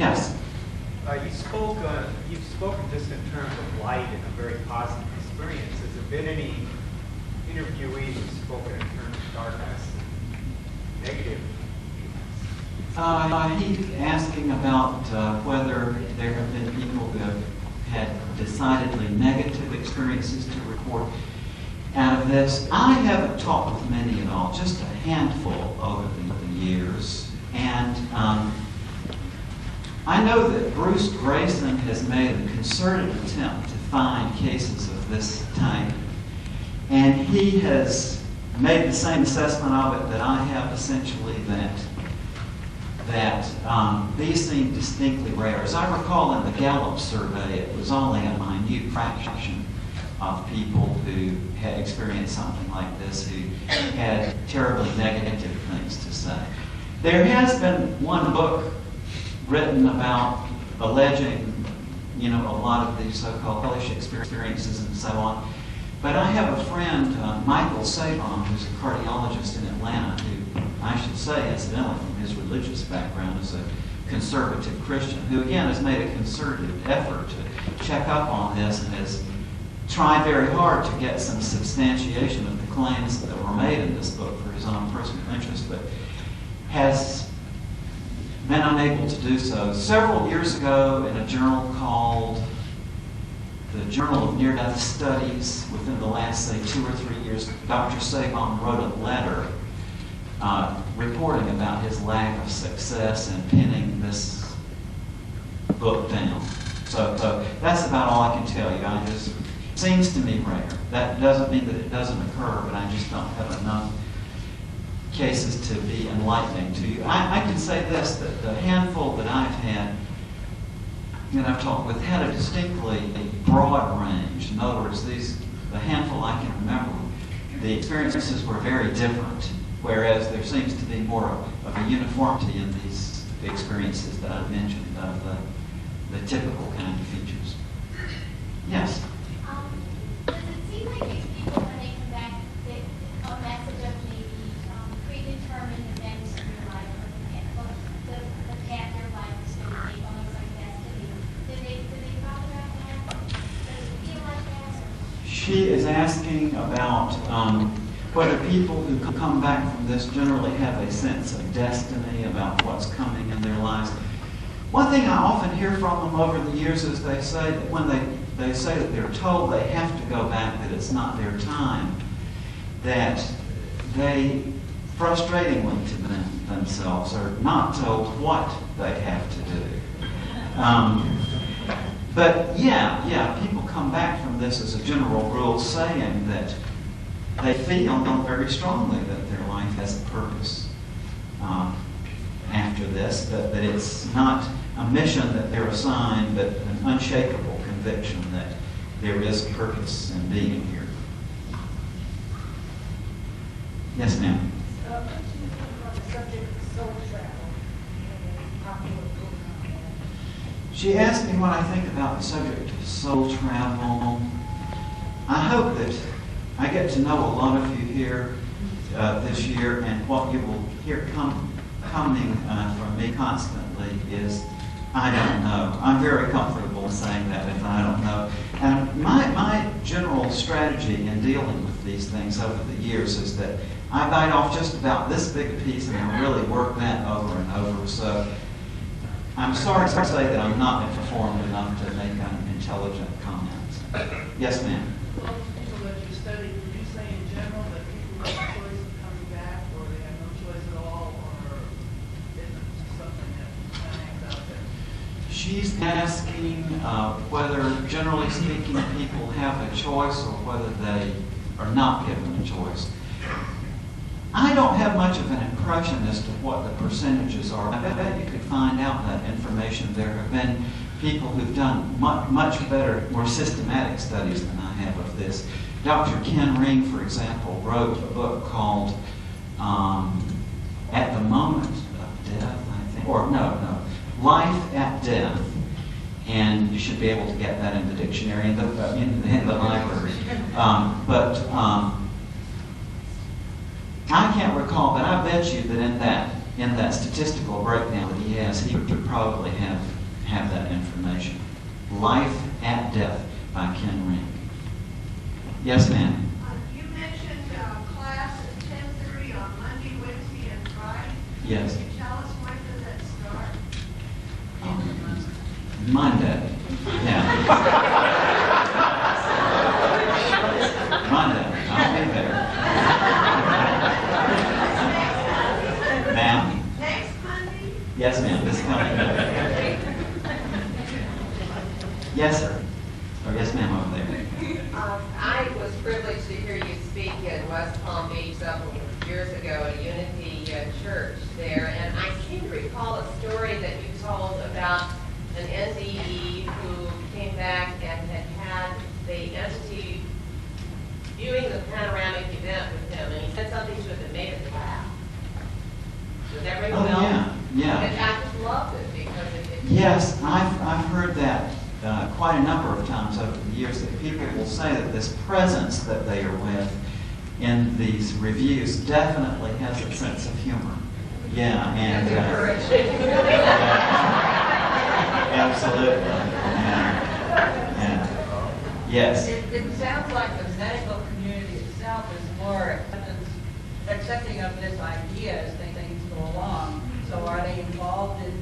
Yes. You've spoken just in terms of light and a very positive experience. Has there been any interviewees who've spoken in terms of darkness and negative? He's asking about whether there have been people who have had decidedly negative experiences to report out of this. I haven't talked with many at all, just a handful over the years. And I know that Bruce Grayson has made a concerted attempt to find cases of this type. And he has made the same assessment of it that I have, essentially, that these seem distinctly rare. As I recall in the Gallup survey, it was only a minute fraction of people who had experienced something like this who had terribly negative things to say. There has been one book written about alleging, a lot of these so-called hellish experiences and so on. But I have a friend, Michael Sabon, who's a cardiologist in Atlanta, who I should say, incidentally, from his religious background, is a conservative Christian, who again has made a concerted effort to check up on this and has tried very hard to get some substantiation of the claims that were made in this book for his own personal interest, but has been unable to do so. Several years ago, in a journal called the Journal of Near-Death Studies, within the last, say, 2 or 3 years, Dr. Sabon wrote a letter reporting about his lack of success in pinning this book down. So that's about all I can tell you. It seems to me rare. That doesn't mean that it doesn't occur, but I just don't have enough cases to be enlightening to you. I can say this, that the handful that I've had, that I've talked with, had a distinctly broad range. In other words, the handful I can remember, the experiences were very different, whereas there seems to be more of a uniformity in these experiences that I've mentioned, of the typical kind of features. Yes? Does it seem like these people, when they come back, a message of maybe predetermined events in your life, or the path your life is going to take, almost like destiny? Do they talk about that? Does it feel like that? She is asking about whether people who come back from this generally have a sense of destiny about what's coming in their lives. One thing I often hear from them over the years is they say that when they say that they're told they have to go back, that it's not their time, that they, frustratingly to themselves, are not told what they have to do. But yeah, people come back from this as a general rule saying that they feel very strongly that their life has a purpose after this, that it's not a mission that they're assigned, but an unshakable conviction that there is a purpose in being here. Yes, ma'am. What do you think about the subject of soul travel and popular program? She asked me what I think about the subject of soul travel. I hope that I get to know a lot of you here this year, and what you will hear coming from me constantly is, I don't know. I'm very comfortable saying that if I don't know. And my general strategy in dealing with these things over the years is that I bite off just about this big a piece and I really work that over and over. So I'm sorry to say that I'm not informed enough to make an intelligent comment. Yes, ma'am. Well, people that you study, would you say in general that people have a choice of coming back, or they have no choice at all, or is it something that hangs out there? She's asking whether, generally speaking, people have a choice or whether they are not given a choice. I don't have much of an impression as to what the percentages are. I bet you could find out that information. There have been people who've done much better, more systematic studies than I have of this. Dr. Ken Ring, for example, wrote a book called At the Moment of Death, I think. Or no, Life at Death. And you should be able to get that in the dictionary in the library. I can't recall, but I bet you that in that statistical breakdown that he has, he would probably have that information. Life at Death by Ken Ring. Yes, ma'am. You mentioned class at 10:30 on Monday, Wednesday, and Friday. Yes. Can you tell us when does that start? Monday. Yeah. Monday. I'll be there. Ma'am? Next Monday? Yes, ma'am. This coming Monday. Yes, sir. Or yes, ma'am, over there. I was privileged to hear you speak in West Palm Beach several years ago at a Unity church there, and I seem to recall a story that you told about an NDE who came back and had the entity viewing the panoramic event with him, and he said something to it that made it laugh. Does that ring a bell? Yeah. And I just loved it because it Yes, I've heard that quite a number of times over the years, that people will say that this presence that they are with in these reviews definitely has a sense of humor. Yeah, and absolutely. Yeah. Yes. It sounds like the medical community itself is more accepting of this idea as things go along. So are they involved in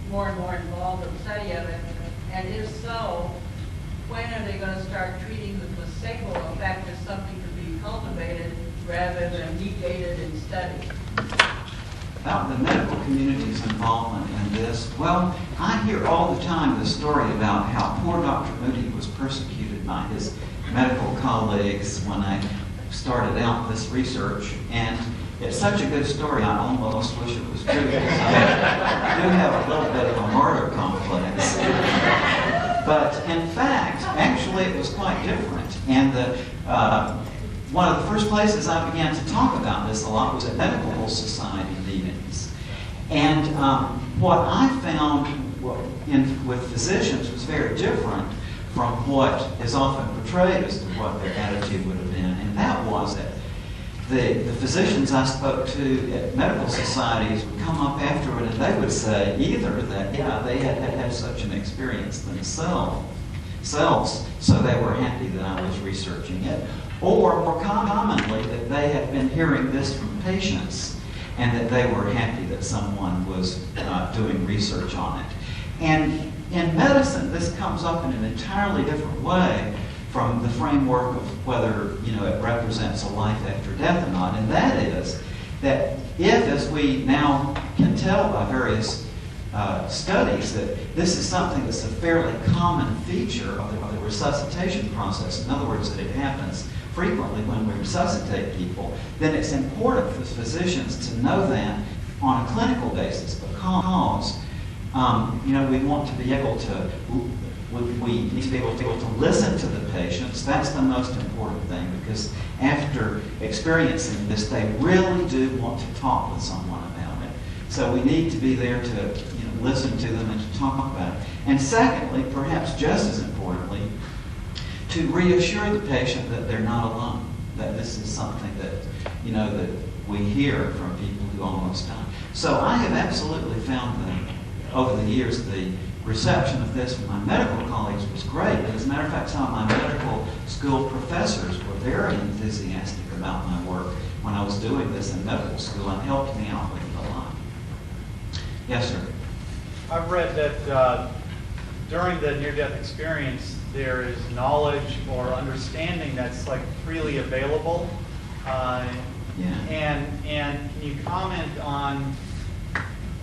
more and more involved in the study of it? And if so, when are they going to start treating the placebo effect as something to be cultivated rather than negated and studied? About the medical community's involvement in this, well, I hear all the time the story about how poor Dr. Moody was persecuted by his medical colleagues when I started out this research, and it's such a good story, I almost wish it was true. I do have a little bit of a martyr complex. But in fact, actually it was quite different. And one of the first places I began to talk about this a lot was at medical society meetings. And what I found with physicians was very different from what is often portrayed as to what their attitude would have been. And that was that the physicians I spoke to at medical societies would come up afterward and they would say either that, yeah, they had such an experience themselves, so they were happy that I was researching it, or more commonly that they had been hearing this from patients and that they were happy that someone was doing research on it. And in medicine, this comes up in an entirely different way from the framework of whether it represents a life after death or not, and that is that if, as we now can tell by various studies, that this is something that's a fairly common feature of the resuscitation process, in other words, that it happens frequently when we resuscitate people, then it's important for physicians to know that on a clinical basis, because we want to be able to we need to be able to listen to the patients. That's the most important thing, because after experiencing this, they really do want to talk with someone about it. So we need to be there to listen to them and to talk about it. And secondly, perhaps just as importantly, to reassure the patient that they're not alone, that this is something that that we hear from people who almost die. So I have absolutely found that over the years the reception of this from my medical colleagues was great. As a matter of fact, some of my medical school professors were very enthusiastic about my work when I was doing this in medical school and helped me out with it a lot. Yes, sir. I've read that during the near-death experience, there is knowledge or understanding that's like freely available. And can you comment on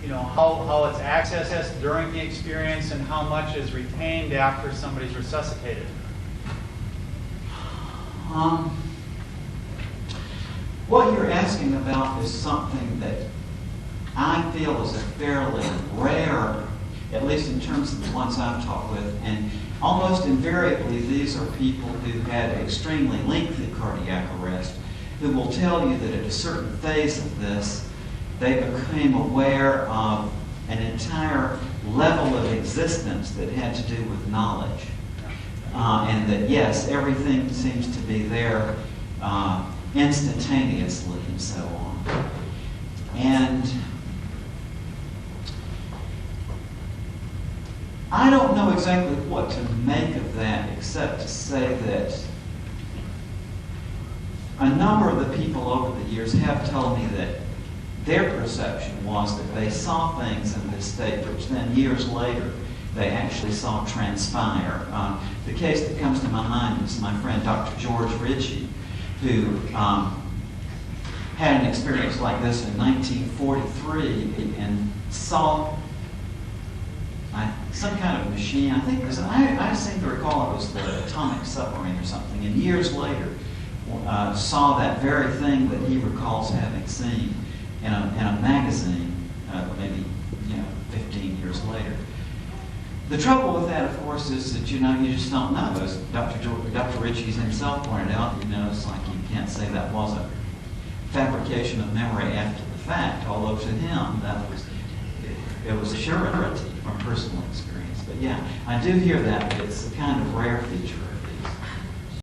how it's accessed during the experience and how much is retained after somebody's resuscitated? What you're asking about is something that I feel is a fairly rare, at least in terms of the ones I've talked with, and almost invariably these are people who had extremely lengthy cardiac arrest, who will tell you that at a certain phase of this, they became aware of an entire level of existence that had to do with knowledge. And that, yes, everything seems to be there instantaneously and so on. And I don't know exactly what to make of that, except to say that a number of the people over the years have told me that their perception was that they saw things in this state, which then years later they actually saw transpire. The case that comes to my mind is my friend Dr. George Ritchie, who had an experience like this in 1943 and saw some kind of machine. I think it was, I seem to recall it was the atomic submarine or something, and years later saw that very thing that he recalls having seen in a magazine, maybe 15 years later. The trouble with that, of course, is that you just don't know. As Dr. Ritchie himself pointed out, it's like you can't say that was a fabrication of memory after the fact, although to him it was a surety from personal experience. But yeah, I do hear that it's a kind of rare feature